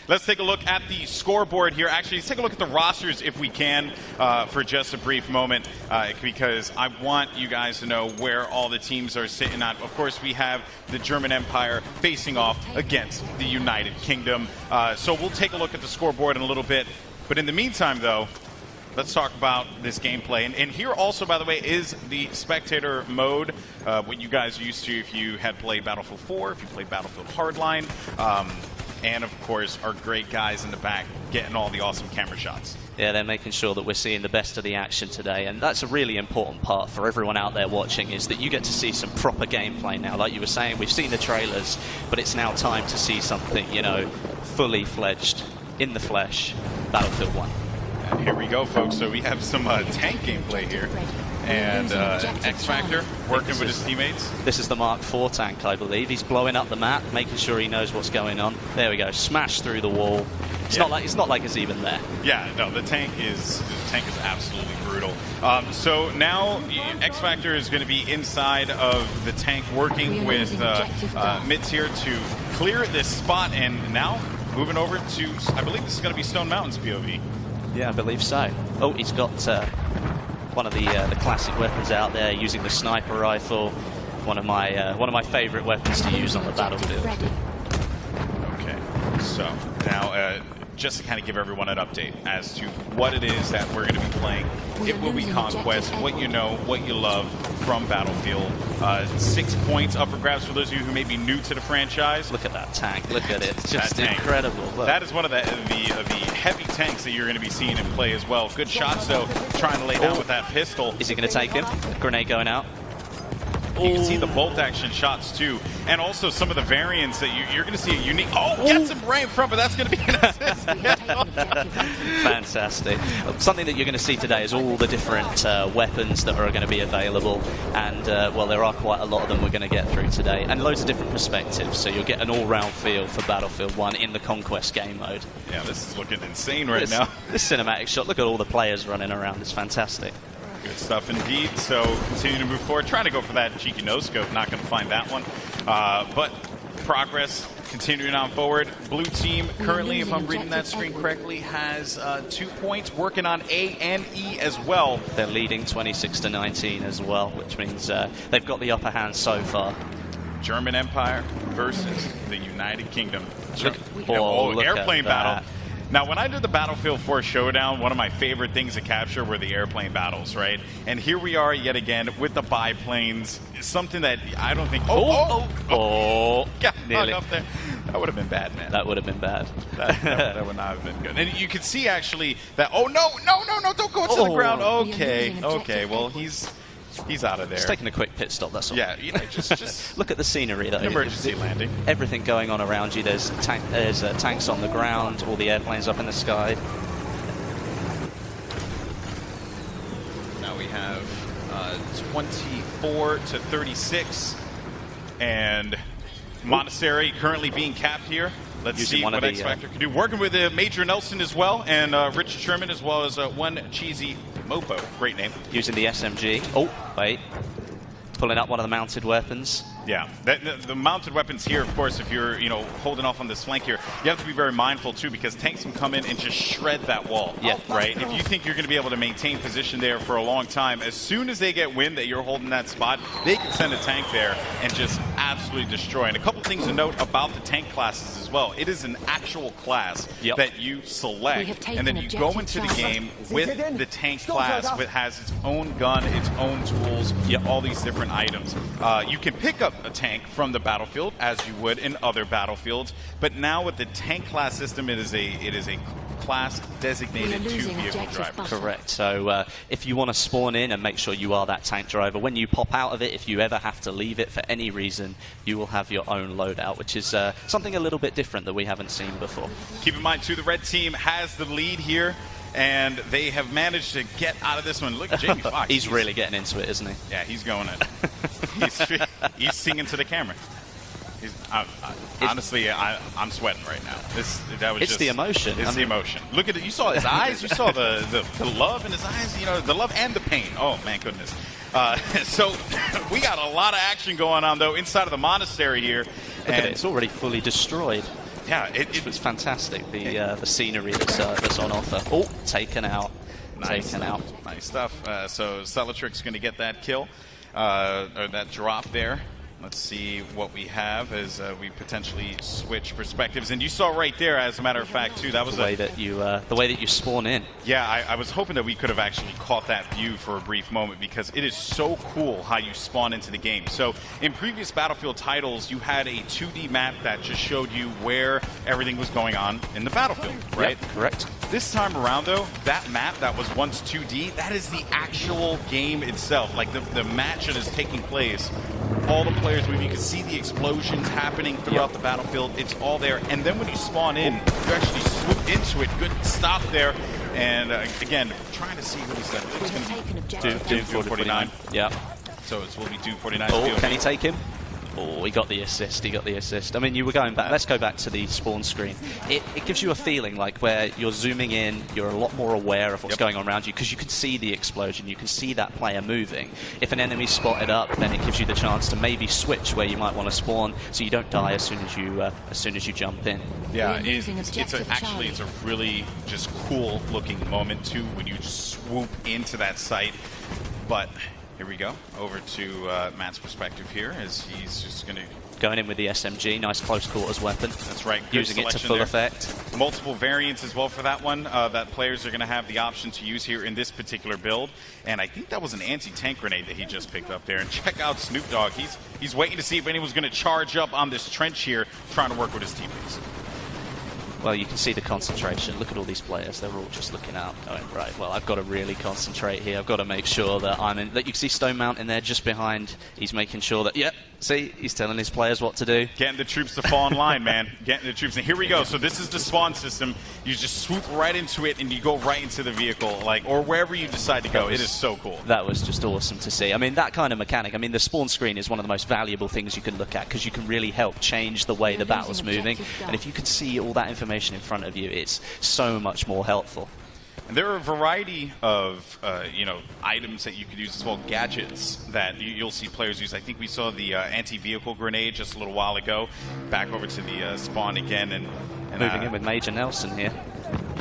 Let's take a look at the scoreboard here. Actually, let's take a look at the rosters if we can for just a brief moment because I want you guys to know where all the teams are sitting at. Of course, we have the German Empire facing off against the United Kingdom. So we'll take a look at the scoreboard in a little bit. But in the meantime, though, let's talk about this gameplay. And here also, by the way, is the spectator mode, what you guys are used to if you had played Battlefield 4, if you played Battlefield Hardline. And, of course, our great guys in the back getting all the awesome camera shots. Yeah, they're making sure that we're seeing the best of the action today. And that's a really important part for everyone out there watching, is that you get to see some proper gameplay now. Like you were saying, we've seen the trailers, but it's now time to see something, you know, fully fledged, in the flesh, Battlefield 1. And here we go, folks. So we have some tank gameplay here. And X-Factor working with his teammates. This is the Mark IV tank, I believe. He's blowing up the map, making sure he knows what's going on. There we go, smash through the wall. It's not like it's even there. Yeah, no, the tank is absolutely brutal. So now X-Factor is going to be inside of the tank, working with Mitz here to clear this spot, and now moving over to, I believe this is going to be Stone Mountain's POV. Yeah, I believe so. Oh, he's got one of the classic weapons out there, using the sniper rifle. One of my favorite weapons to use on the battlefield. Okay, so now just to kind of give everyone an update as to what it is that we're going to be playing. It will be Conquest, what you know, what you love from Battlefield. 6 points up for grabs for those of you who may be new to the franchise. Look at that tank. Look at it. It's just incredible. Look. That is one of the heavy tanks that you're going to be seeing in play as well. Good shots, though, trying to lay down with that pistol. Is he going to take him? Grenade going out. You can see the bolt action shots too, and also some of the variants that you're going to see a unique. Oh, gets him right in front, but that's going to be an assist. Fantastic. Something that you're going to see today is all the different weapons that are going to be available, and well, there are quite a lot of them we're going to get through today, and loads of different perspectives. So you'll get an all-round feel for Battlefield 1 in the Conquest game mode. Yeah, this is looking insane right now. This cinematic shot. Look at all the players running around. It's fantastic. Good stuff indeed. So continue to move forward, trying to go for that cheeky no-scope. Not going to find that one. But progress continuing on forward. Blue team currently, if I'm reading that screen correctly, has 2 points, working on A and E as well. They're leading 26-19 as well, which means they've got the upper hand so far. German Empire versus the United Kingdom. Look airplane at battle. that. Now, when I did the Battlefield 4 Showdown, one of my favorite things to capture were the airplane battles, right? And here we are yet again with the biplanes, something that I don't think... Got hung up there. That would have been bad, man. That would have been bad. That would not have been good. And you could see, actually, that... Oh, no, don't go into the ground. Okay, well, he's out of there. Just taking a quick pit stop, that's all. Yeah, you know, just look at the scenery, though. Emergency landing. Everything going on around you. There's tanks on the ground, all the airplanes up in the sky. Now we have 24-36, and Monastery currently being capped here. Let's see what X-Factor can do. Working with Major Nelson as well, and Richard Sherman, as well as one cheesy Mopo. Great name. Using the SMG. Oh, wait. Pulling up one of the mounted weapons. Yeah, the mounted weapons here, of course, if you're holding off on this flank here, you have to be very mindful too, because tanks can come in and just shred that wall. Yeah, right. If you think you're going to be able to maintain position there for a long time, as soon as they get wind that you're holding that spot, they can send a tank there and just absolutely destroy. And a couple things to note about the tank classes as well: it is an actual class that you select, and then you go into the game with the tank class, which has its own gun, its own tools, all these different items. You can pick up a tank from the battlefield as you would in other battlefields, but now with the tank class system, it is a class designated to vehicle drivers. Correct. So if you want to spawn in and make sure you are that tank driver, when you pop out of it, if you ever have to leave it for any reason, you will have your own loadout, which is something a little bit different that we haven't seen before. Keep in mind too, the red team has the lead here, and they have managed to get out of this one. Look at Jamie Foxx. He's really getting into it, isn't he? Yeah, he's going in. He's singing to the camera. Honestly, I'm sweating right now. It's the emotion. It's the emotion. Look at it. You saw his eyes. You saw the love in his eyes. The love and the pain. Oh, man, goodness. So we got a lot of action going on, though, inside of the monastery here. Look at it. It's already fully destroyed. Yeah, it was fantastic. The scenery that's on offer. Oh, taken out. Nice taken out. Nice stuff. So Celatrix's going to get that kill, or that drop there. Let's see what we have as we potentially switch perspectives. And you saw right there, as a matter of fact, too, that was the way that you spawn in. Yeah, I was hoping that we could have actually caught that view for a brief moment, because it is so cool how you spawn into the game. So in previous Battlefield titles, you had a 2D map that just showed you where everything was going on in the battlefield, right? Yep, correct. This time around, though, that map that was once 2D, that is the actual game itself. Like the match that is taking place, all the players move. You can see the explosions happening throughout the battlefield. It's all there. And then when you spawn in, you actually swoop into it. Good stop there. And again, trying to see what is that. It's going to be Doom 49. Yeah. So it will be Doom 49. Oh, can he take him? Oh, he got the assist. He got the assist. I mean, you were going back. Let's go back to the spawn screen. It gives you a feeling like where you're zooming in, you're a lot more aware of what's going on around you, because you can see the explosion. You can see that player moving. If an enemy's spotted up, then it gives you the chance to maybe switch where you might want to spawn, so you don't die as soon as you jump in. Yeah, it's a really just cool looking moment too when you just swoop into that site. But here we go, over to Matt's perspective here, as he's just going in with the SMG, nice close quarters weapon. That's right, using it to full effect. Multiple variants as well for that one that players are going to have the option to use here in this particular build. And I think that was an anti-tank grenade that he just picked up there. And check out Snoop Dogg. He's waiting to see if anyone's going to charge up on this trench here, trying to work with his teammates. Well, you can see the concentration. Look at all these players. They're all just looking out, going, right, well, I've got to really concentrate here. I've got to make sure that I'm in. That you can see Stone Mountain there just behind. He's making sure that, see, he's telling his players what to do. Getting the troops to fall in line, man. Getting the troops. And here we go. So this is the spawn system. You just swoop right into it, and you go right into the vehicle, or wherever you decide to go. It is so cool. That was just awesome to see. I mean, that kind of mechanic. I mean, the spawn screen is one of the most valuable things you can look at, because you can really help change the way the battle's moving. And if you can see all that information in front of you, it's so much more helpful. And there are a variety of items that you could use as well, gadgets that you'll see players use. I think we saw the anti-vehicle grenade just a little while ago. Back over to the spawn again, and moving in with Major Nelson here.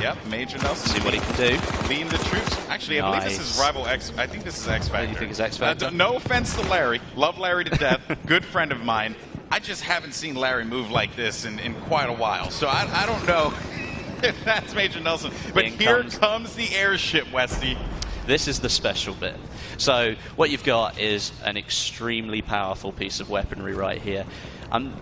Yep, Major Nelson. See what he can do. Leading the troops. Actually, I believe this is Rival X. I think this is X Factor. You think it's X Factor? No offense to Larry. Love Larry to death. Good friend of mine. I just haven't seen Larry move like this in quite a while. So I don't know if that's Major Nelson. But here comes the airship, Westy. This is the special bit. So what you've got is an extremely powerful piece of weaponry right here.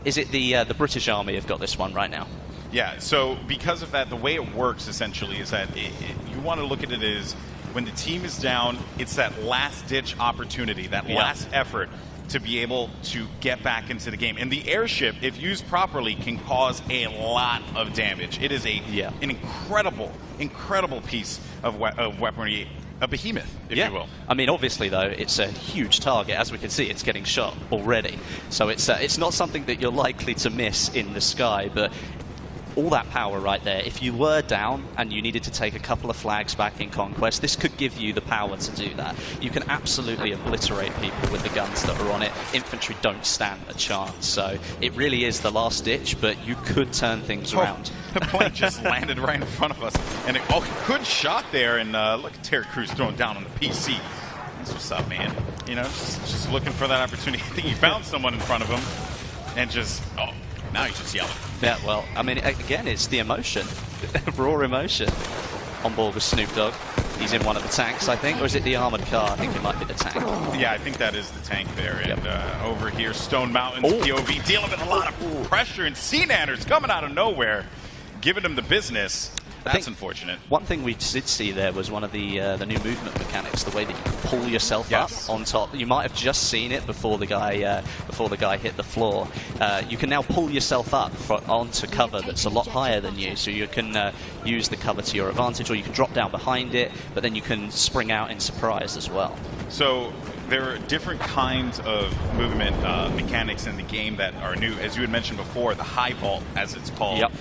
Is it the British Army have got this one right now? Yeah, so because of that, the way it works essentially is that you want to look at it as when the team is down, it's that last-ditch opportunity, that last effort to be able to get back into the game. And the airship, if used properly, can cause a lot of damage. It is an incredible piece of weaponry. A behemoth, if you will. I mean, obviously, though, it's a huge target. As we can see, it's getting shot already. So it's not something that you're likely to miss in the sky, but all that power right there. If you were down and you needed to take a couple of flags back in Conquest, this could give you the power to do that. You can absolutely obliterate people with the guns that are on it. Infantry don't stand a chance. So it really is the last ditch, but you could turn things around. The plane just landed right in front of us. And good shot there. And look at Terry Crews throwing down on the PC. That's what's up, man. You know, just looking for that opportunity. I think he found someone in front of him and just, now he's just yelling. Yeah, well, I mean, again, it's the emotion, raw emotion. On board with Snoop Dogg. He's in one of the tanks, I think, or is it the armored car? I think it might be the tank. Yeah, I think that is the tank there. And over here, Stone Mountain's POV dealing with a lot of pressure, and Sea-Nanner's coming out of nowhere, giving him the business. That's unfortunate. One thing we did see there was one of the new movement mechanics, the way that you can pull yourself up on top. You might have just seen it before the guy hit the floor. You can now pull yourself up onto cover that's a lot higher than you, so you can use the cover to your advantage, or you can drop down behind it, but then you can spring out in surprise as well. So there are different kinds of movement mechanics in the game that are new. As you had mentioned before, the high vault, as it's called. Yep.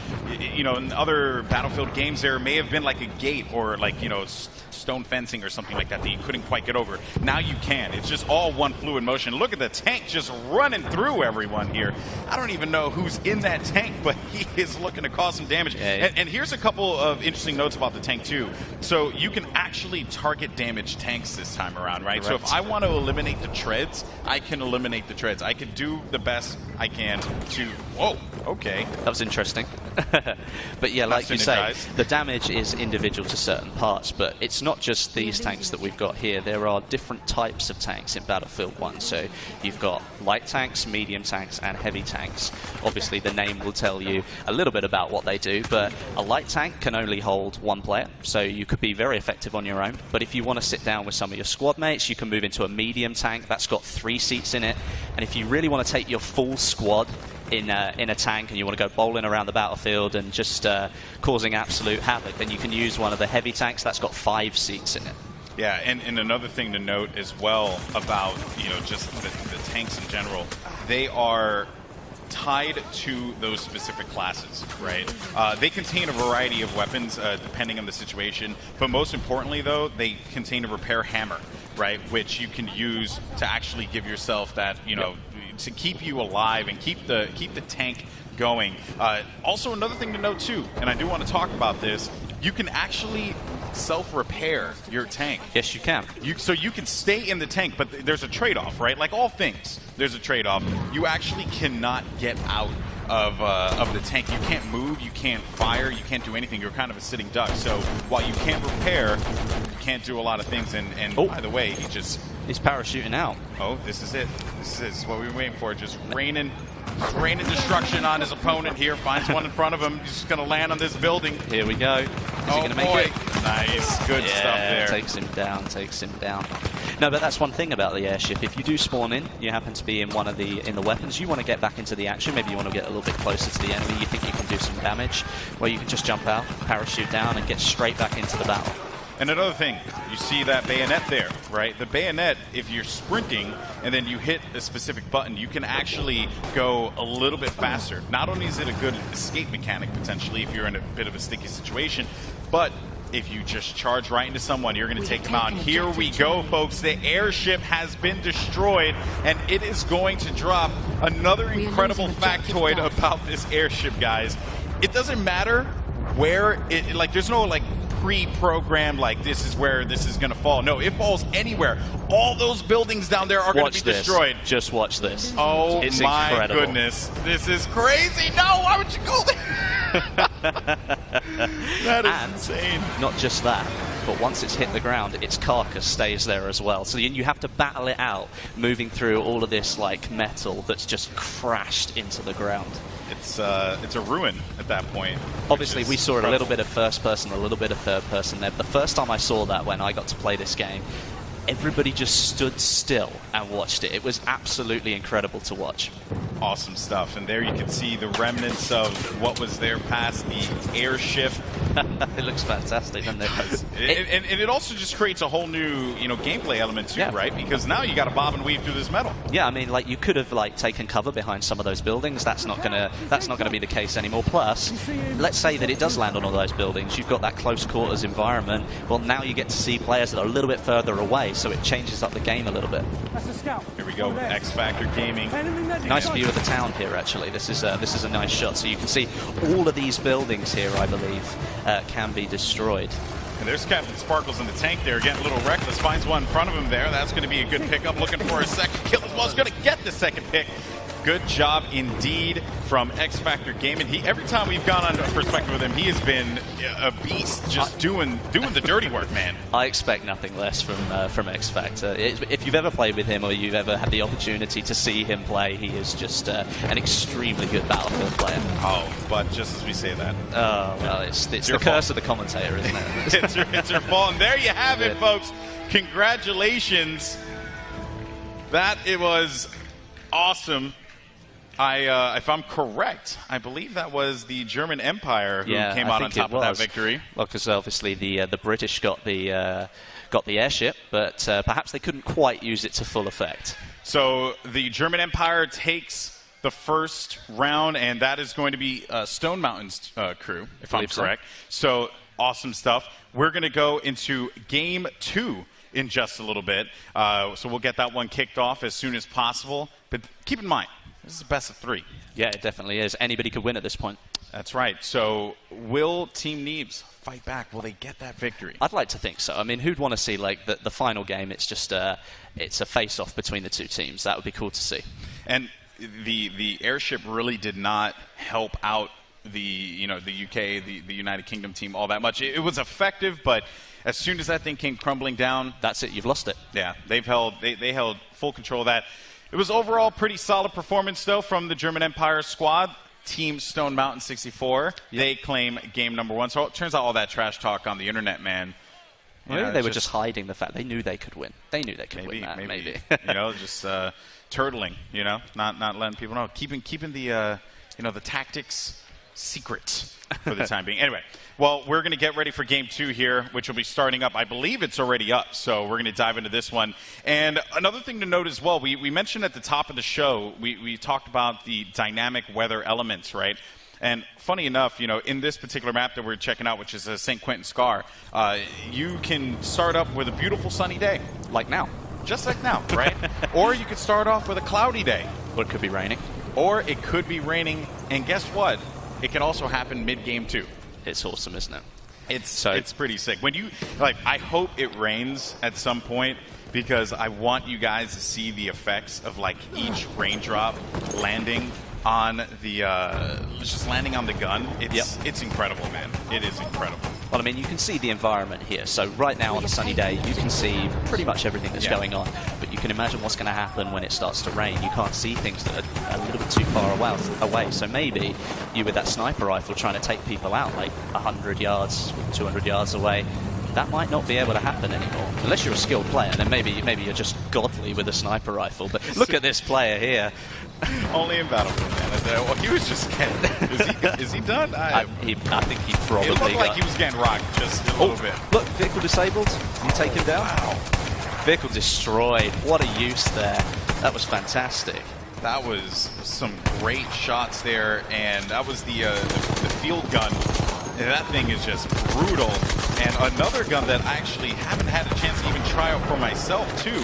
You know, in other Battlefield games, there may have been like a gate or like, you know, stone fencing or something like that that you couldn't quite get over. Now you can. It's just all one fluid motion. Look at the tank just running through everyone here. I don't even know who's in that tank, but he is looking to cause some damage. Yeah. And here's a couple of interesting notes about the tank too. So you can actually target damage tanks this time around, right? Correct. So if I want to eliminate the treads, I can eliminate the treads. I can do the best I can to... Whoa, okay. That was interesting. But yeah, like you say, the damage is individual to certain parts, but it's not just these tanks that we've got here. There are different types of tanks in Battlefield 1. So you've got light tanks, medium tanks, and heavy tanks. Obviously, the name will tell you a little bit about what they do, but a light tank can only hold one player, so you could be very effective on your own. But if you want to sit down with some of your squad mates, you can move into a medium tank. That's got 3 seats in it. And if you really want to take your full squad in a tank and you want to go bowling around the battlefield and just causing absolute havoc, then you can use one of the heavy tanks. That's got 5 seats in it. Yeah, and another thing to note as well about, you know, just the tanks in general, they are tied to those specific classes, right? They contain a variety of weapons depending on the situation, but most importantly, though, they contain a repair hammer, right? Which you can use to actually give yourself that, you know, to keep you alive and keep the tank going. Also, another thing to note too, and I do want to talk about this, you can actually self-repair your tank. Yes, you can. So you can stay in the tank, but there's a trade-off, right? Like all things, there's a trade-off. You actually cannot get out of the tank. You can't move, you can't fire, you can't do anything. You're kind of a sitting duck. So while you can't repair, you can't do a lot of things. And by the way, he's parachuting out. Oh, this is it. This is what we were waiting for. Just raining destruction on his opponent here. Finds one in front of him. He's just going to land on this building. Here we go. Is he going to make it? Nice. Good stuff there. Takes him down. No, but that's one thing about the airship. If you do spawn in, you happen to be in one of the weapons, you want to get back into the action. Maybe you want to get a little bit closer to the enemy. You think you can do some damage. Well, you can just jump out, parachute down, and get straight back into the battle. And another thing, you see that bayonet there, right? The bayonet, if you're sprinting and then you hit a specific button, you can actually go a little bit faster. Not only is it a good escape mechanic, potentially, if you're in a bit of a sticky situation, but if you just charge right into someone, you're going to take them out. Here we go, folks. The airship has been destroyed, and it is going to drop another incredible factoid about this airship, guys. It doesn't matter where it, like, there's no, like, pre-programmed, like, this is where this is going to fall. No, it falls anywhere. All those buildings down there are going to be destroyed. Just watch this. Oh, it's my incredible. Goodness. This is crazy. No, why would you go there? That is insane. Not just that, but once it's hit the ground, its carcass stays there as well. So you have to battle it out, moving through all of this, like, metal that's just crashed into the ground. It's a ruin at that point. Obviously, we saw a little bit of first person, a little bit of third person there. The first time I saw that, when I got to play this game, everybody just stood still and watched it. It was absolutely incredible to watch. Awesome stuff. And there you can see the remnants of what was there past the airship. It looks fantastic, doesn't it? And it also just creates a whole new, you know, gameplay element too, right? Because now you got to bob and weave through this metal. Yeah, I mean, like, you could have, like, taken cover behind some of those buildings. That's not gonna be the case anymore. Plus, let's say that it does land on all those buildings. You've got that close quarters environment. Well, now you get to see players that are a little bit further away, so it changes up the game a little bit. Here we go, X Factor Gaming. Nice view of the town here, actually. This is a nice shot. So you can see all of these buildings here, I believe, can be destroyed. And there's Captain Sparkles in the tank there, getting a little reckless. Finds one in front of him there. That's going to be a good pickup. Looking for a second kill as well. He's going to get the second pick. Good job indeed from X Factor Gaming. Every time we've gone on a perspective with him, he has been a beast, just doing the dirty work, man. I expect nothing less from X Factor. If you've ever played with him or you've ever had the opportunity to see him play, he is just an extremely good Battlefield player. Oh, but just as we say that. Oh, well, it's the curse of the commentator, isn't it? it's your fault. And there you have it, folks. Congratulations. It was awesome. If I'm correct, I believe that was the German Empire who came out on top of that victory. Well, because obviously the British got the airship, but perhaps they couldn't quite use it to full effect. So the German Empire takes the first round, and that is going to be Stone Mountain's crew, if I'm correct. So awesome stuff. We're going to go into Game 2 in just a little bit. So we'll get that one kicked off as soon as possible. But keep in mind, this is a best of 3. Yeah, it definitely is. Anybody could win at this point. That's right. So will Team Neebs fight back? Will they get that victory? I'd like to think so. I mean, who'd want to see like the final game? It's just it's a face-off between the two teams. That would be cool to see. And the airship really did not help out the UK, the United Kingdom team all that much. It was effective, but as soon as that thing came crumbling down, that's it. You've lost it. Yeah, they held full control of that. It was overall pretty solid performance, though, from the German Empire squad. Team Stone Mountain 64, they claim game number 1. So it turns out all that trash talk on the internet, man. Maybe they were just hiding the fact they knew they could win. They knew they could win that. Maybe. Just turtling. Not letting people know. Keeping the the tactics secret for the time being. Anyway. Well, we're going to get ready for Game 2 here, which will be starting up. I believe it's already up, so we're going to dive into this one. And another thing to note as well, we mentioned at the top of the show, we talked about the dynamic weather elements, right? And funny enough, in this particular map that we're checking out, which is St. Quentin Scar, you can start up with a beautiful sunny day. Like now. Just like now, right? Or you could start off with a cloudy day. Or it could be raining. Or it could be raining, and guess what? It can also happen mid-game too. It's awesome, isn't it? It's pretty sick. When you I hope it rains at some point because I want you guys to see the effects of each raindrop landing on the just landing on the gun. It's incredible, man. It is incredible. Well, I mean, you can see the environment here. So right now on a sunny day, you can see pretty much everything that's going on. But you can imagine what's going to happen when it starts to rain. You can't see things that are a little bit too far away. So maybe you, with that sniper rifle, trying to take people out 100 yards, 200 yards away, that might not be able to happen anymore. Unless you're a skilled player, then maybe you're just godly with a sniper rifle. But look at this player here. Only in Battlefield, man. Well, he was just getting... Is he done? I think he probably It looked like he was getting rocked just a little bit. Look, vehicle disabled. You take him down. Wow. Vehicle destroyed. What a use there. That was fantastic. That was some great shots there, and that was the field gun. And that thing is just brutal. And another gun that I actually haven't had a chance to even try out for myself, too.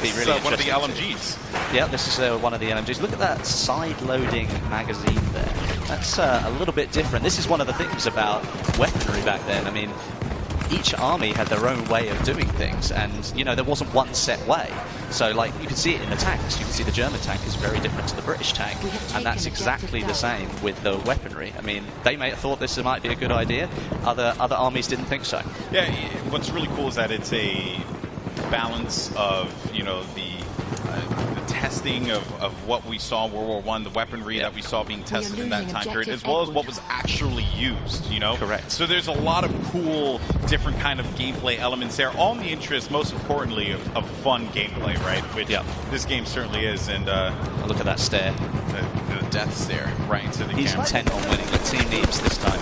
This is one of the LMGs. Yeah, this is one of the LMGs. Look at that side-loading magazine there. That's a little bit different. This is one of the things about weaponry back then. I mean, each army had their own way of doing things, and there wasn't one set way. So you can see it in the tanks. You can see the German tank is very different to the British tank, and that's exactly the same with the weaponry. I mean, they may have thought this might be a good idea. Other armies didn't think so. Yeah, what's really cool is that it's a balance of the testing of what we saw in World War I, the weaponry that we saw being tested in that time period, as well as what was actually used, Correct. So there's a lot of cool, different kind of gameplay elements there, all in the interest, most importantly, of fun gameplay, right? Which this game certainly is, and look at that stare. The death stare right into the camera. He's intent on winning, but Team Neebs this time.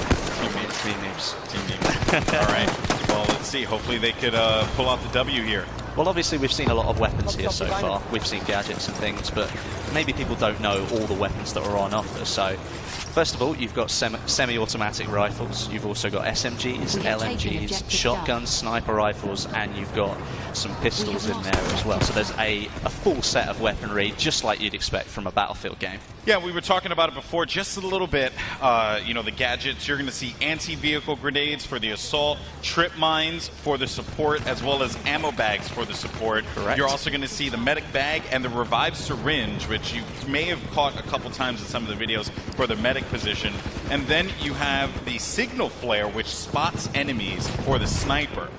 Team Neebs. All right. Well, let's see. Hopefully they could pull out the W here. Well, obviously we've seen a lot of weapons here so far. We've seen gadgets and things, but maybe people don't know all the weapons that are on offer. So, first of all, you've got semi-automatic rifles. You've also got SMGs, LMGs, shotguns, sniper rifles, and you've got some pistols in there as well. So there's a full set of weaponry, just like you'd expect from a Battlefield game. Yeah, we were talking about it before just a little bit. The gadgets, you're going to see anti-vehicle grenades for the assault, trip mines for the support, as well as ammo bags for the support. Correct. You're also going to see the medic bag and the revived syringe, which you may have caught a couple times in some of the videos for the medic position. And then you have the signal flare, which spots enemies for the sniper.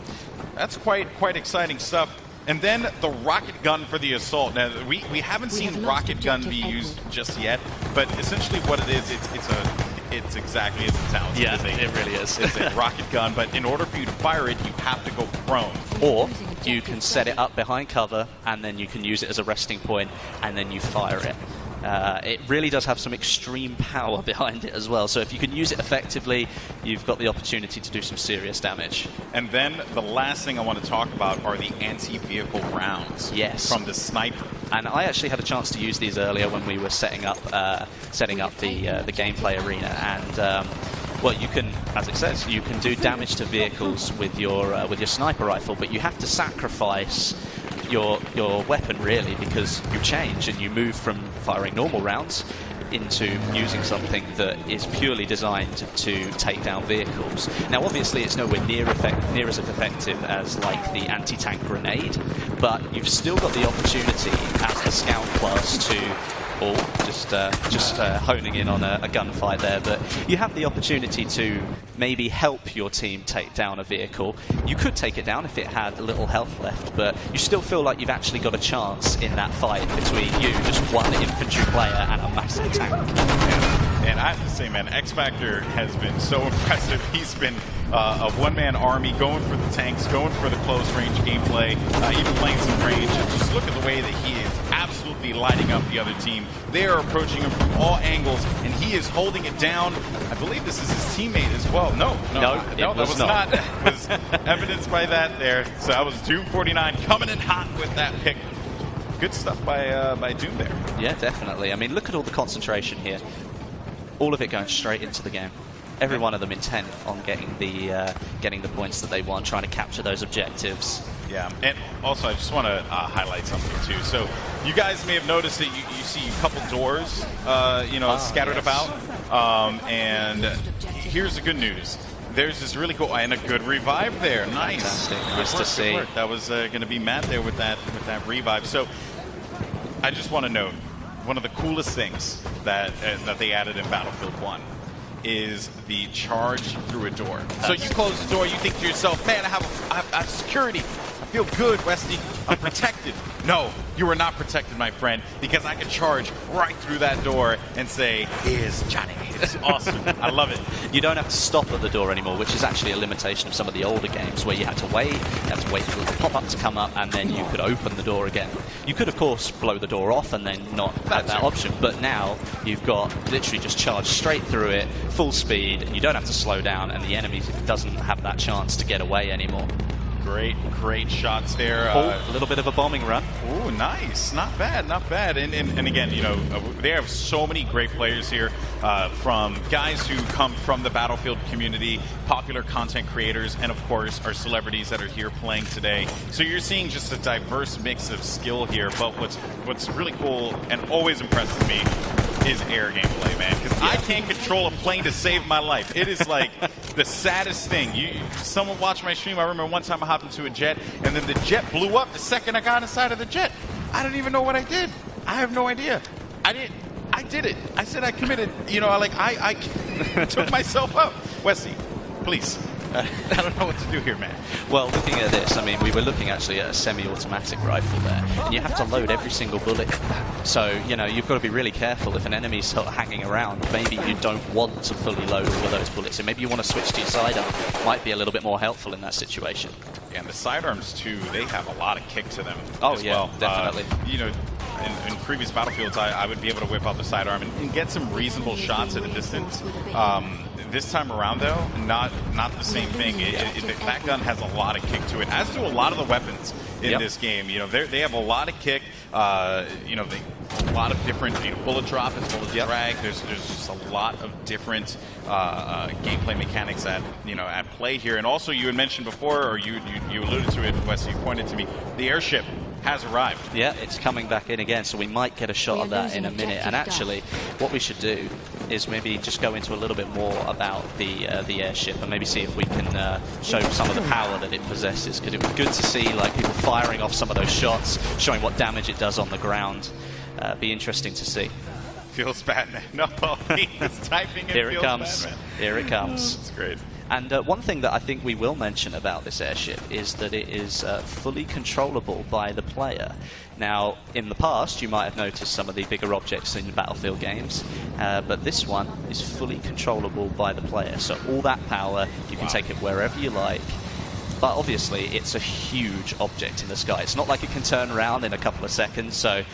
That's quite exciting stuff. And then the rocket gun for the assault. Now, we haven't seen rocket gun be used just yet, but essentially what it is, it's exactly as it sounds. Yeah, it really is. It's a rocket gun, but in order for you to fire it, you have to go prone. Or you can set it up behind cover, and then you can use it as a resting point, and then you fire it. It really does have some extreme power behind it as well. So if you can use it effectively, you've got the opportunity to do some serious damage. And then the last thing I want to talk about are the anti-vehicle rounds. Yes. From the sniper. And I actually had a chance to use these earlier when we were setting up the gameplay arena. And well, you can, as it says, you can do damage to vehicles with your sniper rifle, but you have to sacrifice your weapon really, because you change and you move from firing normal rounds into using something that is purely designed to take down vehicles. Now obviously it's nowhere near as effective as like the anti-tank grenade, but you've still got the opportunity as the scout class to just honing in on a gunfight there, but you have the opportunity to maybe help your team take down a vehicle. You could take it down if it had a little health left, but you still feel like you've actually got a chance in that fight between you, just one infantry player and a massive tank. And I have to say, man, X Factor has been so impressive. He's been a one-man army, going for the tanks, going for the close-range gameplay, even playing some range. And just look at the way that he is absolutely lighting up the other team. They are approaching him from all angles, and he is holding it down. I believe this is his teammate as well. No, that was not. It was evidenced by that there. So that was Doom 49 coming in hot with that pick. Good stuff by Doom there. Yeah, definitely. I mean, look at all the concentration here. All of it going straight into the game. Every one of them intent on getting the points that they want, trying to capture those objectives. Yeah, and also I just want to highlight something too. So you guys may have noticed that you see a couple doors, scattered about. And here's the good news. There's this really cool and a good revive there. Nice. Nice to see. That was going to be Matt there with that revive. So I just want to note, one of the coolest things that they added in Battlefield 1 is the charge through a door. So you close the door, you think to yourself, man, I have security. I feel good, Westy. I'm protected. No, you are not protected, my friend, because I can charge right through that door and say, here's Johnny. It's awesome. I love it. You don't have to stop at the door anymore, which is actually a limitation of some of the older games where you had to wait for the pop-up to come up, and then you could open the door again. You could, of course, blow the door off and then not have that option, but now you've got literally just charge straight through it, full speed, and you don't have to slow down, and the enemy doesn't have that chance to get away anymore. Great shots there. A little bit of a bombing run. Oh, nice. Not bad, not bad. And again, they have so many great players here, from guys who come from the Battlefield community, popular content creators, and of course our celebrities that are here playing today. So you're seeing just a diverse mix of skill here, but what's really cool and always impresses me is air gameplay, man, because I can't control a plane to save my life. It is like the saddest thing. Someone watched my stream. I remember one time I hopped into a jet, and then the jet blew up the second I got inside of the jet. I don't even know what I did. I have no idea. I did it. I said I committed. I took myself up. Wesley, please. I don't know what to do here, man. Well, looking at this, I mean, we were looking actually at a semi-automatic rifle there. And you have to load every single bullet. So, you've got to be really careful. If an enemy's sort of hanging around, maybe you don't want to fully load all of those bullets. So maybe you want to switch to your sidearm. Might be a little bit more helpful in that situation. Yeah, and the sidearms, too, they have a lot of kick to them as yeah, well. Definitely. In previous Battlefields, I would be able to whip out the sidearm and get some reasonable shots at a distance. This time around, though, not the same thing. That gun has a lot of kick to it, as do a lot of the weapons in this game. They have a lot of kick. A lot of different bullet drop as well as drag. There's just a lot of different gameplay mechanics at play here. And also, you had mentioned before, or you alluded to it, Wes. You pointed to me, the airship has arrived. Yeah, it's coming back in again, so we might get a shot of that in a minute. And actually, what we should do is maybe just go into a little bit more about the airship and maybe see if we can show some of the power that it possesses, because it would be good to see people firing off some of those shots, showing what damage it does on the ground. Be interesting to see. Feels bad, man. No, he's typing it. Here it comes. Bad, man. Here it comes. It's great. And one thing that I think we will mention about this airship is that it is fully controllable by the player. Now, in the past, you might have noticed some of the bigger objects in Battlefield games, but this one is fully controllable by the player. So all that power, you can take it wherever you like. But obviously, it's a huge object in the sky. It's not like it can turn around in a couple of seconds, so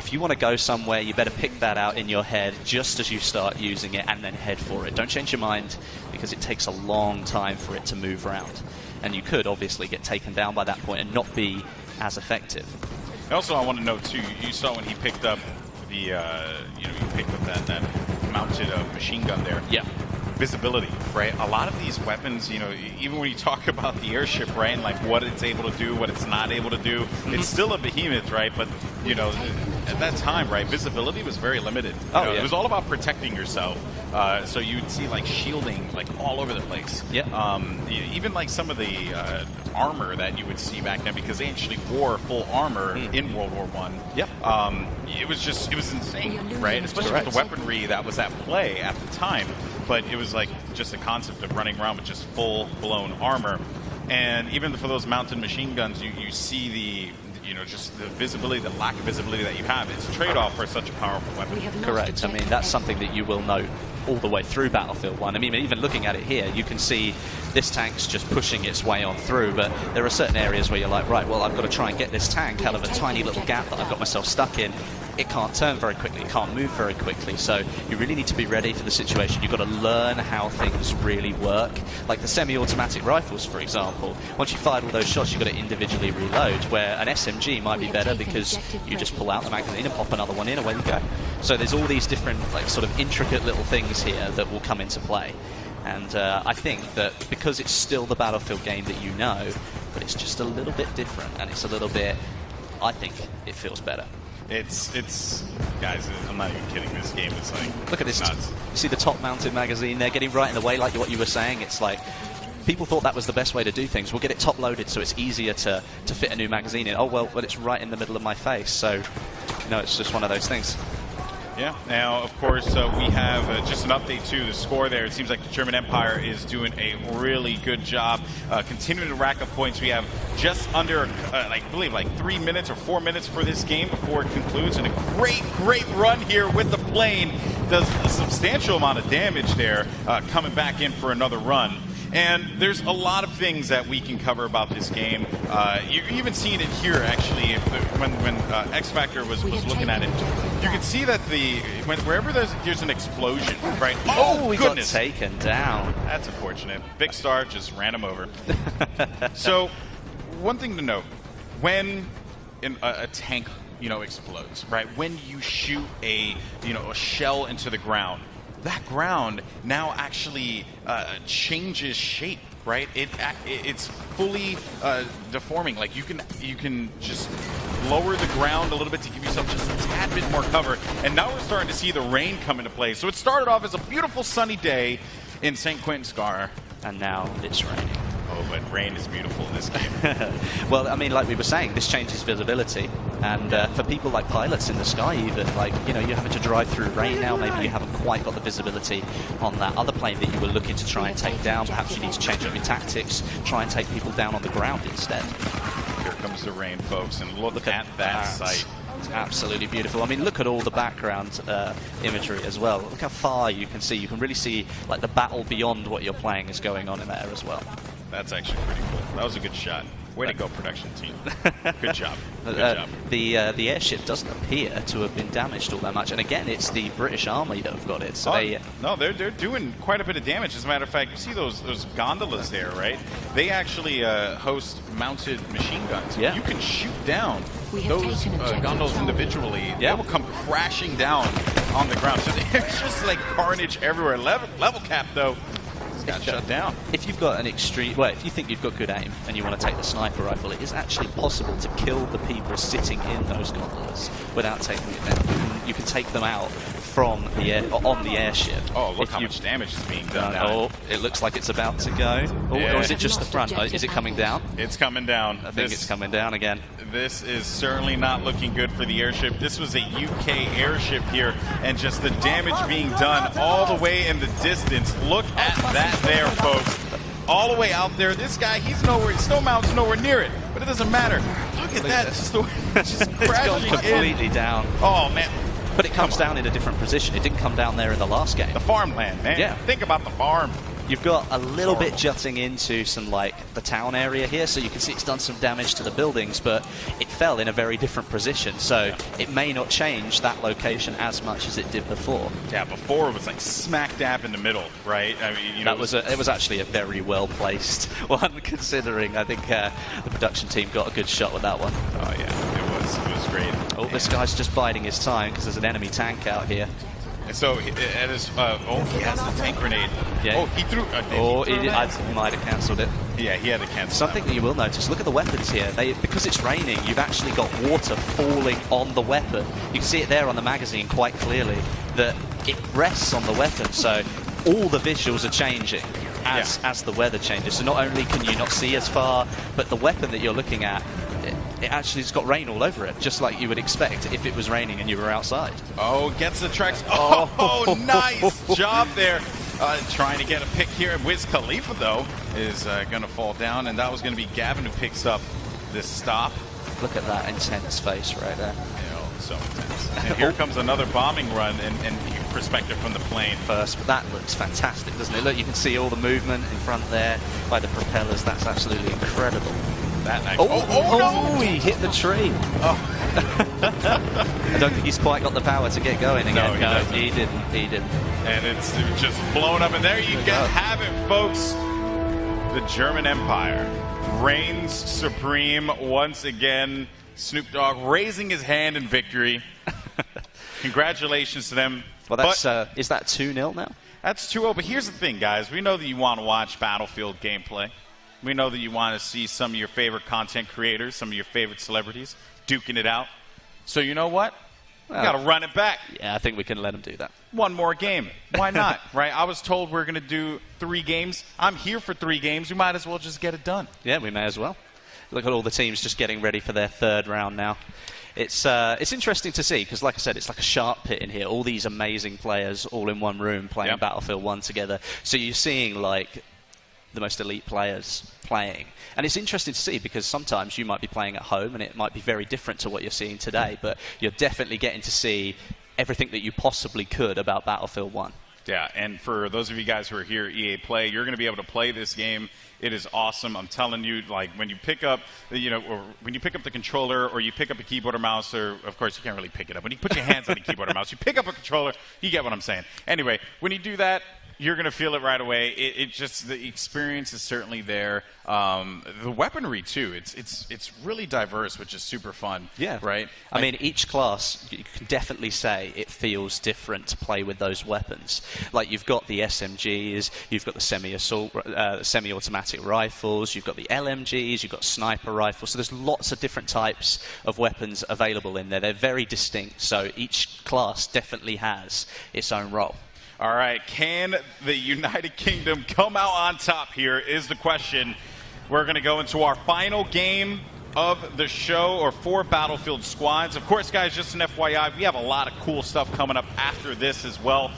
if you want to go somewhere, you better pick that out in your head just as you start using it and then head for it. Don't change your mind, because it takes a long time for it to move around. And you could obviously get taken down by that point and not be as effective. Also, I want to note too, you saw when he picked up the, you picked up that mounted machine gun there. Yeah. Visibility, right? A lot of these weapons, even when you talk about the airship, right, and like what it's able to do, what it's not able to do, it's still a behemoth, right? But at that time, right, visibility was very limited. Yeah. It was all about protecting yourself. So you'd see like shielding like all over the place. Yeah. Even like some of the armor that you would see back then, because they actually wore full armor in World War I. Yep. It was insane, right? Especially with the weaponry that was at play at the time. But it was like just the concept of running around with just full-blown armor. And even for those mounted machine guns, you see the, just the visibility, the lack of visibility that you have. It's a trade-off for such a powerful weapon. Correct. I mean, that's something that you will note all the way through Battlefield 1. I mean, even looking at it here, you can see this tank's just pushing its way on through, but there are certain areas where you're like, right, well, I've got to try and get this tank out of a tiny little gap that I've got myself stuck in. It can't turn very quickly, it can't move very quickly, so you really need to be ready for the situation. You've got to learn how things really work. Like the semi-automatic rifles, for example. Once you fired all those shots, you've got to individually reload, where an SMG might be better because you just pull out the magazine and pop another one in, away you go. So there's all these different, like, sort of intricate little things here that will come into play. And I think that because it's still the Battlefield game that you know, but it's just a little bit different, and it's a little bit, I think it feels better. It's guys, I'm not even kidding. This game is like, look at this. Nuts. You see the top-mounted magazine there getting right in the way, like what you were saying. It's like people thought that was the best way to do things. We'll get it top-loaded so it's easier to fit a new magazine in. Oh well, but it's right in the middle of my face. So it's just one of those things. Yeah. Now, of course, we have just an update to the score there. It seems like the German Empire is doing a really good job continuing to rack up points. We have just under, I believe, like 3 minutes or 4 minutes for this game before it concludes. And a great run here with the plane. Does a substantial amount of damage there, coming back in for another run. And there's a lot of things that we can cover about this game. You're even seeing it here, actually, when X Factor was looking at it. You can see that wherever there's an explosion, right? Oh, we goodness. got taken down. That's unfortunate. Big Star just ran him over. So, one thing to note, when a tank, explodes, right? When you shoot a shell into the ground, that ground now actually changes shape, right? It's fully deforming. Like you can just lower the ground a little bit to give yourself just a tad bit more cover. And now we're starting to see the rain come into play. So it started off as a beautiful sunny day in St. Quentin Scar, and now it's raining. Oh, but rain is beautiful in this game. Well, I mean, like we were saying, this changes visibility. And for people like pilots in the sky, even, like, you're having to drive through rain now, maybe you haven't quite got the visibility on that other plane that you were looking to try and take down. Perhaps you need to change up your tactics, try and take people down on the ground instead. Here comes the rain, folks, and look at that sight. It's absolutely beautiful. I mean, look at all the background imagery as well. Look how far you can see. You can really see, like, the battle beyond what you're playing is going on in there as well. That's actually pretty cool. That was a good shot. Way to go, production team. Good job. Good job. The airship doesn't appear to have been damaged all that much. And again, it's the British Army that have got it. So they're doing quite a bit of damage. As a matter of fact, you see those gondolas there, right? They actually host mounted machine guns. Yeah. You can shoot down those gondolas individually. Yeah. They will come crashing down on the ground. So there's just like carnage everywhere. Level cap, though. Got shut down. If you've got if you think you've got good aim and you want to take the sniper rifle, it is actually possible to kill the people sitting in those gondolas without taking it down. You can take them out from on the airship. Oh, look how much damage is being done now. Oh, it looks like it's about to go. Oh, yeah. Or is it just the front? Is it coming down? It's coming down. I think it's coming down again. This is certainly not looking good for the airship. This was a UK airship here, and just the damage being done all the way in the distance. Look at that there, folks. All the way out there. This guy, he's nowhere. Snowmount's nowhere near it, but it doesn't matter. Look at that. Just it's gone completely down. Oh, man. But it comes down in a different position. It didn't come down there in the last game. The farmland, man. Yeah. Think about the farm. You've got a little bit jutting into some, like, the town area here, so you can see it's done some damage to the buildings, but it fell in a very different position, so it may not change that location as much as it did before. Yeah, before it was like smack dab in the middle, right? I mean, you know, it was actually a very well placed one, considering I think the production team got a good shot with that one. Oh yeah, it was great. Oh, this guy's just biding his time because there's an enemy tank out here. And so at his, he has the tank grenade. Yeah. Oh, he threw. He might have cancelled it. Yeah, he had to cancel. Something that you will notice, look at the weapons here. Because it's raining, you've actually got water falling on the weapon. You can see it there on the magazine quite clearly, that it rests on the weapon, so all the visuals are changing as the weather changes. So not only can you not see as far, but the weapon that you're looking at, it actually has got rain all over it, just like you would expect if it was raining and you were outside. Oh, gets the tracks. Oh, nice job there. Trying to get a pick here. Wiz Khalifa, though, is going to fall down, and that was going to be Gavin who picks up this stop. Look at that intense face right there. You know, so intense. And here comes another bombing run and perspective from the plane. First, but that looks fantastic, doesn't it? Look, you can see all the movement in front there by the propellers. That's absolutely incredible. That nice. No! He hit the tree. I don't think he's quite got the power to get going again. No, he didn't. And it's just blown up. And there you have it, folks. The German Empire reigns supreme once again. Snoop Dogg raising his hand in victory. Congratulations to them. Well, that's is that 2-0 now? That's 2-0. But here's the thing, guys. We know that you want to watch Battlefield gameplay. We know that you want to see some of your favorite content creators, some of your favorite celebrities duking it out. So you know what? We got to run it back. Yeah, I think we can let them do that. One more game. Why not? Right? I was told we're going to do 3 games. I'm here for 3 games. We might as well just get it done. Yeah, we may as well. Look at all the teams just getting ready for their 3rd round now. It's interesting to see because, like I said, it's like a shark pit in here. All these amazing players all in one room playing Battlefield 1 together. So you're seeing, like, the most elite players playing. And it's interesting to see because sometimes you might be playing at home and it might be very different to what you're seeing today, but you're definitely getting to see everything that you possibly could about Battlefield 1. Yeah, and for those of you guys who are here at EA Play, you're going to be able to play this game. It is awesome. I'm telling you, like, when you pick up, or when you pick up the controller or you pick up a keyboard or mouse, or, of course, you can't really pick it up. When you put your hands on a keyboard or mouse, you pick up a controller, you get what I'm saying. Anyway, when you do that, you're going to feel it right away. It just, the experience is certainly there. The weaponry, too, it's really diverse, which is super fun. Yeah. Right? I mean, each class, you can definitely say it feels different to play with those weapons. Like, you've got the SMGs, you've got the semi-automatic rifles, you've got the LMGs, you've got sniper rifles. So there's lots of different types of weapons available in there. They're very distinct, so each class definitely has its own role. All right, can the United Kingdom come out on top here is the question. We're going to go into our final game of the show, or 4 Battlefield squads. Of course, guys, just an FYI, we have a lot of cool stuff coming up after this as well.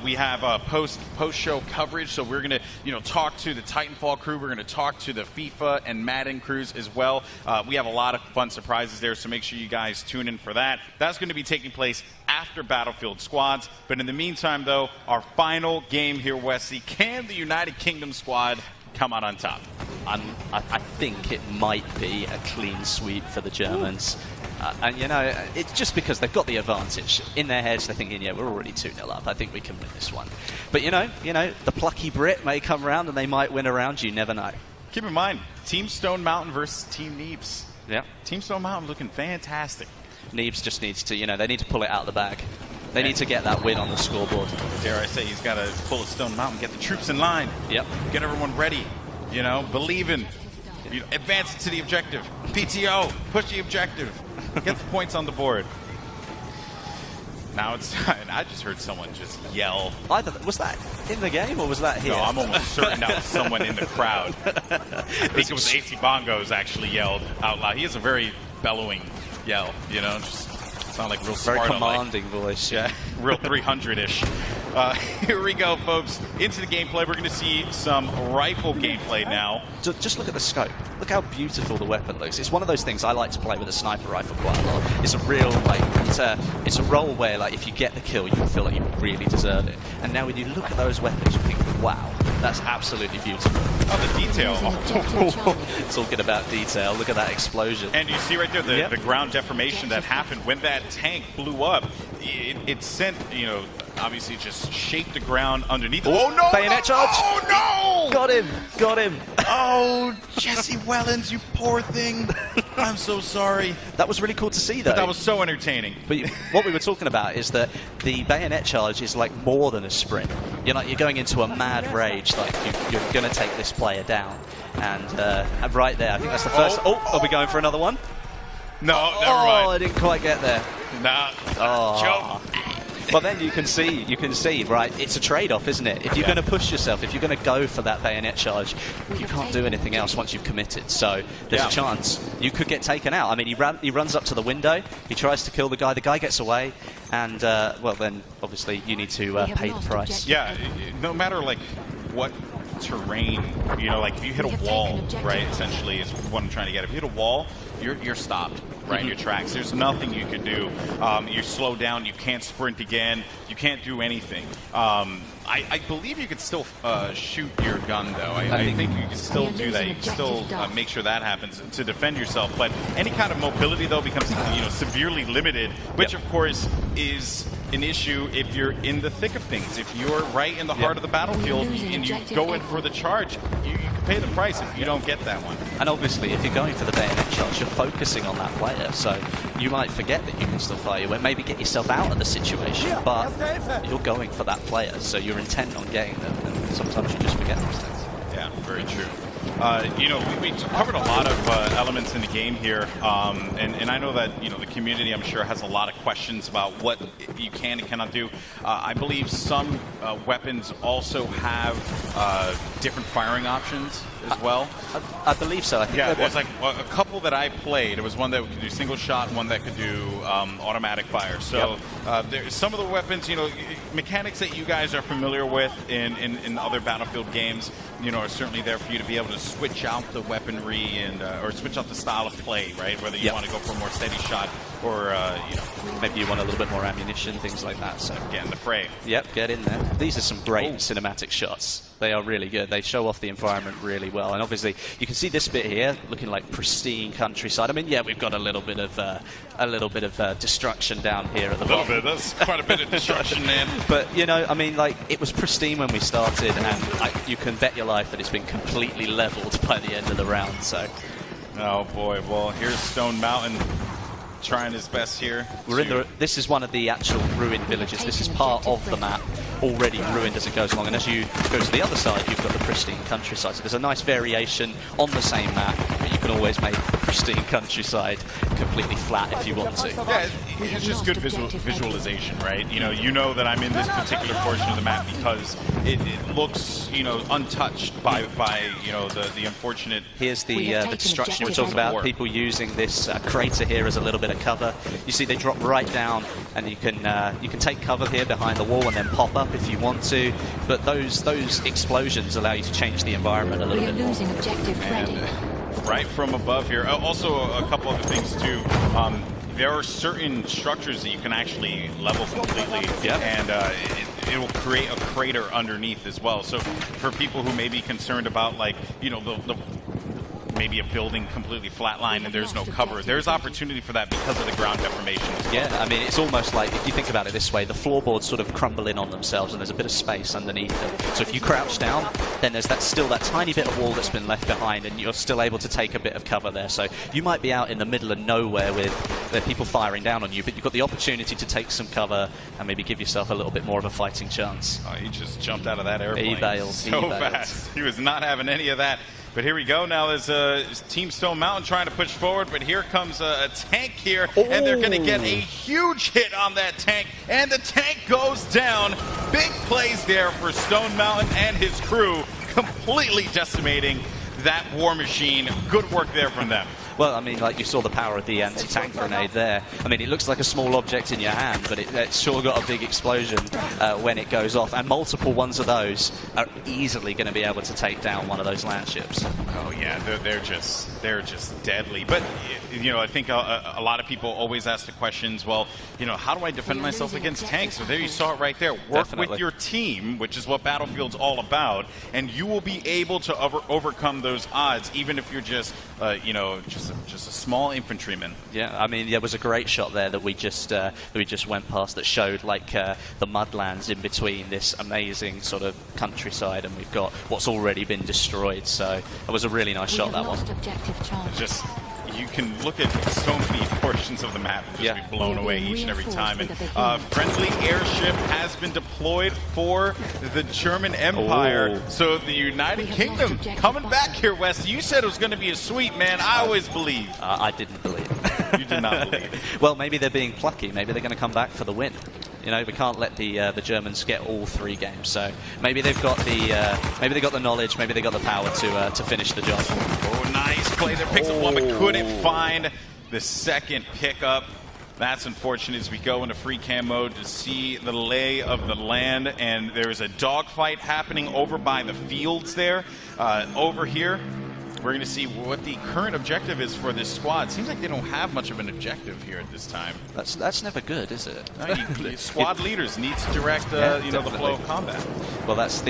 We have post-show coverage, so we're going to talk to the Titanfall crew. We're going to talk to the FIFA and Madden crews as well. We have a lot of fun surprises there, so make sure you guys tune in for that. That's going to be taking place after Battlefield squads. But in the meantime, though, our final game here, Wesley, can the United Kingdom squad come out on top? I think it might be a clean sweep for the Germans. And, it's just because they've got the advantage. In their heads, they're thinking, yeah, we're already 2-0 up. I think we can win this one. But, the plucky Brit may come around and they might win a round. You never know. Keep in mind, Team Stone Mountain versus Team Neebs. Yeah. Team Stone Mountain looking fantastic. Neebs just needs to, they need to pull it out of the bag. They need to get that win on the scoreboard. Dare I say, he's got to pull a Stone Mountain, get the troops in line. Yep. Get everyone ready. Believe in. Advance it to the objective. PTO, push the objective. Get the points on the board. Now it's time. I just heard someone just yell. Was that in the game or was that here? No, I'm almost certain that was someone in the crowd. I think it was AC Bongos actually yelled out loud. He has a very bellowing yell, just sound like real very Sparta, commanding voice. Yeah, real 300-ish. Here we go, folks. Into the gameplay. We're going to see some rifle gameplay now. Just look at the scope. Look how beautiful the weapon looks. It's one of those things I like to play with a sniper rifle quite a lot. It's a real, it's a role where, if you get the kill, you feel like you really deserve it. And now when you look at those weapons, you think, Wow, that's absolutely beautiful. Oh, the detail. Talking about detail, look at that explosion. And you see right there the ground deformation that happened when that tank blew up. It sent, you know, obviously just shaped the ground underneath. Oh no! Bayonet charge! Oh no! Got him! Got him! Oh, Jesse Wellens, you poor thing. I'm so sorry. That was really cool to see, though. But that was so entertaining. But what we were talking about is that the bayonet charge is like more than a sprint. You're going into a mad rage, like you're going to take this player down. And right there, I think that's the first. Oh, are we going for another one? No, never mind. Oh, I didn't quite get there. Nah. Oh. Well, then you can see, right, it's a trade-off, isn't it? If you're going to push yourself, if you're going to go for that bayonet charge, you can't do anything else once you've committed. So there's a chance you could get taken out. I mean, he runs up to the window, he tries to kill the guy gets away, and, well, then, obviously, you need to pay the price. Yeah, no matter, like, what terrain, you know, like if you hit a wall, right, essentially is what I'm trying to get. If you hit a wall, you're stopped, right, in your tracks. There's nothing you can do. You slow down, you can't sprint again, you can't do anything. I believe you could still shoot your gun, though. I think you can still do that. You can still make sure that happens to defend yourself. But any kind of mobility, though, becomes severely limited, which, of course, is an issue if you're in the thick of things. If you're right in the heart of the battlefield and you go in for the charge, you can pay the price if you don't get that one. And obviously, if you're going for the bayonet charge, you're focusing on that player, so you might forget that you can still fire your way, maybe get yourself out of the situation, but you're going for that player, so you're intent on getting them, and sometimes you just forget those things. Yeah, very true. We covered a lot of elements in the game here, and I know that the community, I'm sure, has a lot of questions about what you can and cannot do. I believe some weapons also have different firing options as well. I believe so. I think there's like a couple that I played. It was one that could do single shot, one that could do automatic fire. So there's some of the weapons, mechanics that you guys are familiar with in other Battlefield games, are certainly there for you to be able to switch out the weaponry and or switch out the style of play, right? Whether you want to go for a more steady shot or maybe you want a little bit more ammunition, things like that. So get in the fray. Yep, get in there. These are some great cinematic shots. They are really good. They show off the environment really well. And obviously, you can see this bit here looking like pristine countryside. I mean, yeah, we've got a little bit of destruction down here at the bottom. That's quite a bit of destruction, man. But I mean, like it was pristine when we started, and you can bet your life that it's been completely leveled by the end of the round. So, oh boy, well here's Stone Mountain trying his best here. This is one of the actual ruined villages. This is part of the map, already ruined as it goes along. And as you go to the other side, you've got the pristine countryside. So there's a nice variation on the same map, but you can always make the pristine countryside completely flat if you want to. Yeah, it's just good visualization, right? You know that I'm in this particular portion of the map because it looks, untouched by the unfortunate. Here's the destruction we're talking about. People using this crater here as a little bit of cover. You see they drop right down, and you can take cover here behind the wall and then pop up if you want to. But those explosions allow you to change the environment a little bit more. And right from above here, also a couple other things too. There are certain structures that you can actually level completely, and it will create a crater underneath as well. So for people who may be concerned about, like, maybe a building completely flatlined and there's no cover, there's opportunity for that because of the ground deformation as well. Yeah, I mean, it's almost like, if you think about it this way, the floorboards sort of crumble in on themselves and there's a bit of space underneath them. So if you crouch down, then there's still that tiny bit of wall that's been left behind, and you're still able to take a bit of cover there. So you might be out in the middle of nowhere with people firing down on you, but you've got the opportunity to take some cover and maybe give yourself a little bit more of a fighting chance. Oh, he just jumped out of that airplane. He bailed. So fast. He was not having any of that. But here we go. Now there's Team Stone Mountain trying to push forward, but here comes a tank here, and they're going to get a huge hit on that tank, and the tank goes down. Big plays there for Stone Mountain and his crew, completely decimating that war machine. Good work there from them. Well, I mean, like you saw the power of the anti-tank grenade there. I mean, it looks like a small object in your hand, but it's sure got a big explosion when it goes off. And multiple ones of those are easily going to be able to take down one of those land ships. Oh yeah, they're just deadly. But you know, I think a lot of people always ask the questions. Well, you know, how do I defend myself against tanks? So there you saw it right there. Work with your team, which is what Battlefield's all about, and you will be able to overcome those odds, even if you're just you know, just a small infantryman. Yeah, I mean, there was a great shot there that we just went past that showed like the mudlands in between this amazing sort of countryside, and we've got what's already been destroyed. So it was a really nice shot, that one. Just, you can look at so many portions of the map and just be blown away each and every time. And friendly airship has been deployed for the German Empire. So the United Kingdom coming back here, Wes. You said it was going to be a sweep, man. I always believe. I didn't believe. You did not believe. Well, maybe they're being plucky. Maybe they're going to come back for the win. You know, we can't let the Germans get all 3 games. So maybe they've got the knowledge. Maybe they got the power to finish the job. Oh, nice play there. Picks up one, but couldn't find the second pickup. That's unfortunate as we go into free cam mode to see the lay of the land, and there's a dogfight happening over by the fields there. Over here, we're going to see what the current objective is for this squad. Seems like they don't have much of an objective here at this time. That's never good, is it? No, squad leaders need to direct you know, the flow of combat. Well, that's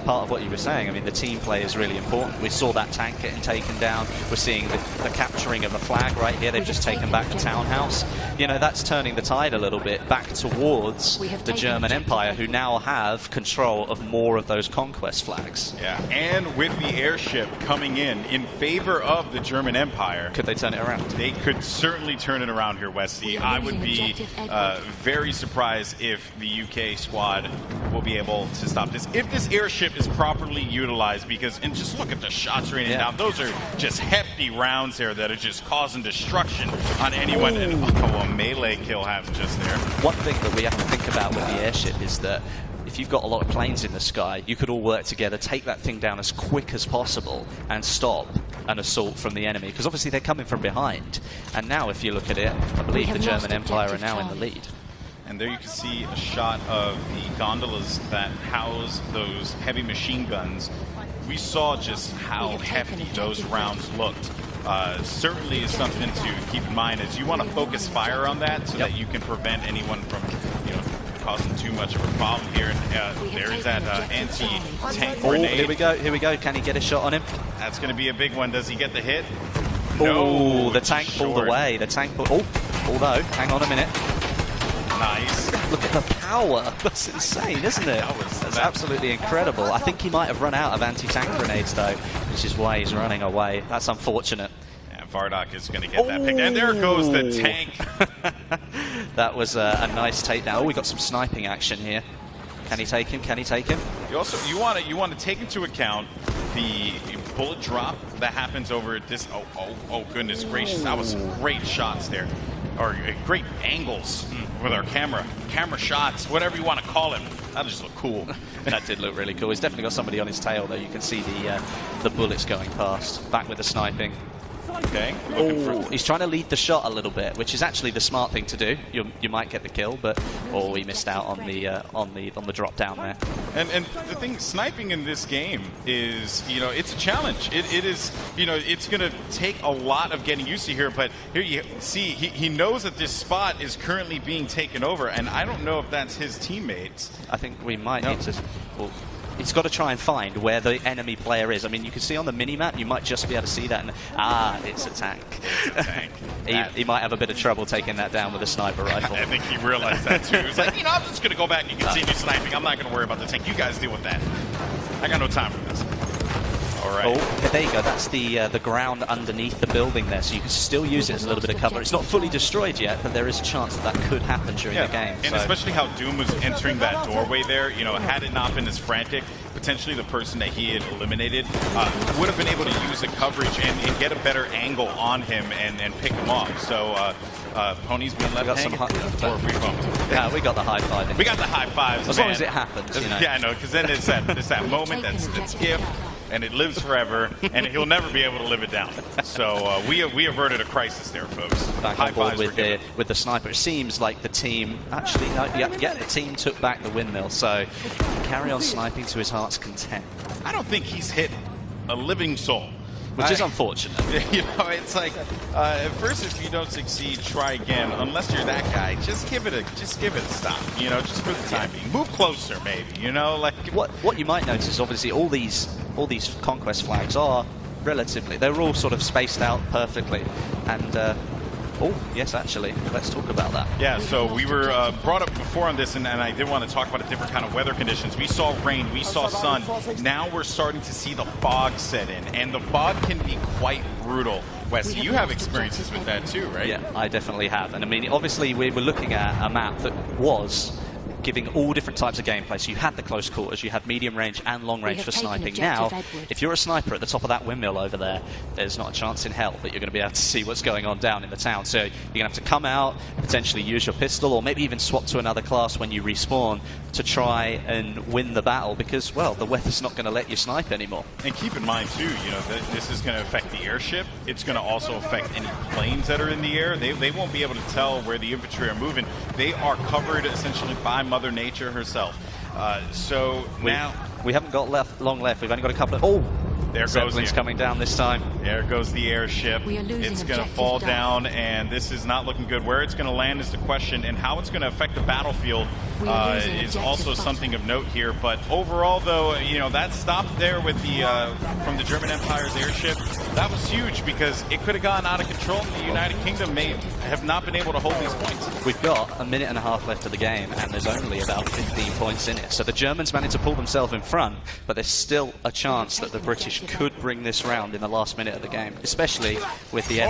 part of what you were saying. I mean, the team play is really important. We saw that tank getting taken down. We're seeing the capturing of a flag right here. They've just taken back the townhouse. You know, that's turning the tide a little bit back towards the German Empire, who now have control of more of those conquest flags. Yeah, and with the airship coming in favor of the German Empire. Could they turn it around? They could certainly turn it around here, Westy. I would be very surprised if the UK squad will be able to stop this. If this airship is properly utilized, because, and just look at the shots raining down. Those are just hefty rounds there that are just causing destruction on anyone. And a melee kill happens just there. One thing that we have to think about with the airship is that if you've got a lot of planes in the sky, you could all work together, take that thing down as quick as possible and stop an assault from the enemy, because obviously they're coming from behind. And now if you look at it, I believe the German Empire are now in the lead. And there you can see a shot of the gondolas that house those heavy machine guns. We saw just how hefty those rounds looked. Certainly is something to keep in mind, as you want to focus fire on that so that you can prevent anyone from, you know, causing too much of a problem here. And there's that anti-tank grenade. Here we go. Can he get a shot on him? That's going to be a big one. Does he get the hit? No, No, the tank pulled away. The tank pulled. Oh, although, hang on a minute. Nice. Look at the power. That's insane, isn't it? That's absolutely incredible. I think he might have run out of anti-tank grenades, though, which is why he's running away. That's unfortunate. And Vardock is going to get that pick. And there goes the tank. That was a nice takedown. Oh, we got some sniping action here. Can he take him? Can he take him? You want to take into account the bullet drop that happens over this. Oh goodness gracious! That was some great shots there, or great angles with our camera shots, whatever you want to call it. That just looked cool. That did look really cool. He's definitely got somebody on his tail, though. You can see the bullets going past. Back with the sniping. Okay. He's trying to lead the shot a little bit, which is actually the smart thing to do. You might get the kill, but he missed out on the drop down there. And the thing, sniping in this game is, you know, it's a challenge. It is, you know, it's going to take a lot of getting used to here. But here you see, he knows that this spot is currently being taken over, and I don't know if that's his teammates. I think we might need to. Well, he's got to try and find where the enemy player is. I mean, you can see on the mini-map, you might just be able to see that. And, it's a tank. It's a tank. he might have a bit of trouble taking that down with a sniper rifle. I think he realized that too. He's like, you know, I'm just going to go back and continue sniping. I'm not going to worry about the tank. You guys deal with that. I got no time for this. All right. Oh, there you go. That's the ground underneath the building there, so you can still use it as a little bit of cover. It's not fully destroyed yet, but there is a chance that could happen during the game. And especially how Doom was entering that doorway there, you know, had it not been as frantic, potentially the person that he had eliminated would have been able to use the coverage and get a better angle on him and pick him off. So Pony's been left hanging. Yeah, we got the high five. We got the high fives. As long as it happens, you know. Yeah, I know, because then it's that moment that's gift. and it lives forever, and he'll never be able to live it down. So we averted a crisis there, folks. Back on board with the sniper. It seems like the team actually, the team took back the windmill. So carry on sniping to his heart's content. I don't think he's hit a living soul. Which is unfortunate. You know, it's like at first, if you don't succeed, try again. Unless you're that guy, just give it a stop. You know, just for the time being. Move closer, maybe. You know, like what you might notice is obviously all these conquest flags are relatively. They're all sort of spaced out perfectly, and. Oh, yes, actually. Let's talk about that. Yeah, so we were brought up before on this, and I did want to talk about a different kind of weather conditions. We saw rain, we saw sun. Now we're starting to see the fog set in, and the fog can be quite brutal. Wes, you have experiences with that too, right? Yeah, I definitely have. And I mean, obviously, we were looking at a map that was giving all different types of gameplay. So you had the close quarters, you had medium range and long range for sniping. Now, if you're a sniper at the top of that windmill over there, there's not a chance in hell that you're going to be able to see what's going on down in the town. So you're going to have to come out, potentially use your pistol, or maybe even swap to another class when you respawn to try and win the battle, because, well, the weather's not going to let you snipe anymore. And keep in mind, too, you know, that this is going to affect the airship. It's going to also affect any planes that are in the air. They won't be able to tell where the infantry are moving. They are covered essentially by Mother Nature herself. So now we haven't got long left. We've only got a couple of. Oh, there goes Zeppelin's coming down this time. There goes the airship. It's going to fall down, and this is not looking good. Where it's going to land is the question, and how it's going to affect the battlefield is also something of note here. But overall, though, you know, that stop there with the from the German Empire's airship, that was huge because it could have gone out of control. The United Kingdom may have not been able to hold these points. We've got a minute and a half left of the game, and there's only about 15 points in it. So the Germans managed to pull themselves in front, but there's still a chance that the British could bring this round in the last minute of the game, especially with the air.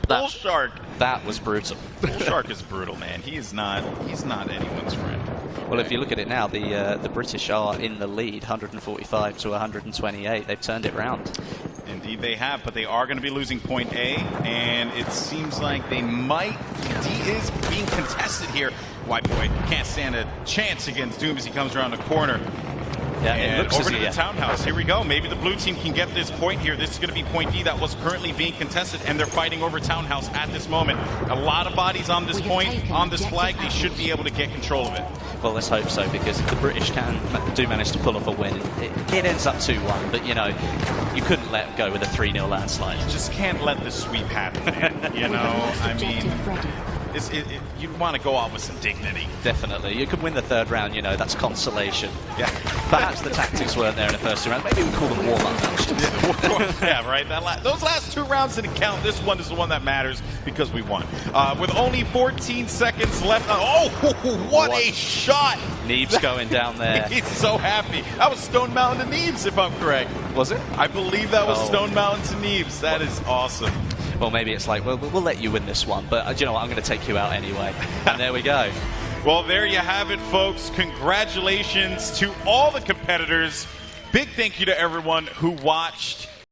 Bull Shark. That was brutal. Bull Shark is brutal, man. He's not anyone's friend. Well, if you look at it now, the British are in the lead, 145 to 128. They've turned it round. Indeed they have, but they are going to be losing point A, and it seems like they might. D is being contested here. White boy can't stand a chance against Doom as he comes around the corner. Yeah, and over to the townhouse. Here we go. Maybe the blue team can get this point here. This is going to be point D that was currently being contested, and they're fighting over townhouse at this moment. A lot of bodies on this point, on this flag. They should be able to get control of it. Well, let's hope so, because if the British do manage to pull off a win, it ends up 2-1. But, you know, you couldn't let go with a 3-0 landslide. You just can't let the sweep happen, man. You know, I mean, you'd want to go out with some dignity. Definitely. You could win the third round, you know, that's consolation. Yeah. Perhaps the tactics weren't there in the first 2 rounds. Maybe we call them warm-up matches. Yeah, right. Those last 2 rounds didn't count. This one is the one that matters because we won. With only 14 seconds left. Oh, what a shot! Neebs going down there. He's so happy. That was Stone Mountain to Neebs, if I'm correct. Was it? I believe that was Stone Mountain to Neebs. That is awesome. Well, maybe it's like, well, we'll let you win this one, but you know what? I'm going to take you out anyway. And there we go. Well, there you have it, folks. Congratulations to all the competitors. Big thank you to everyone who watched.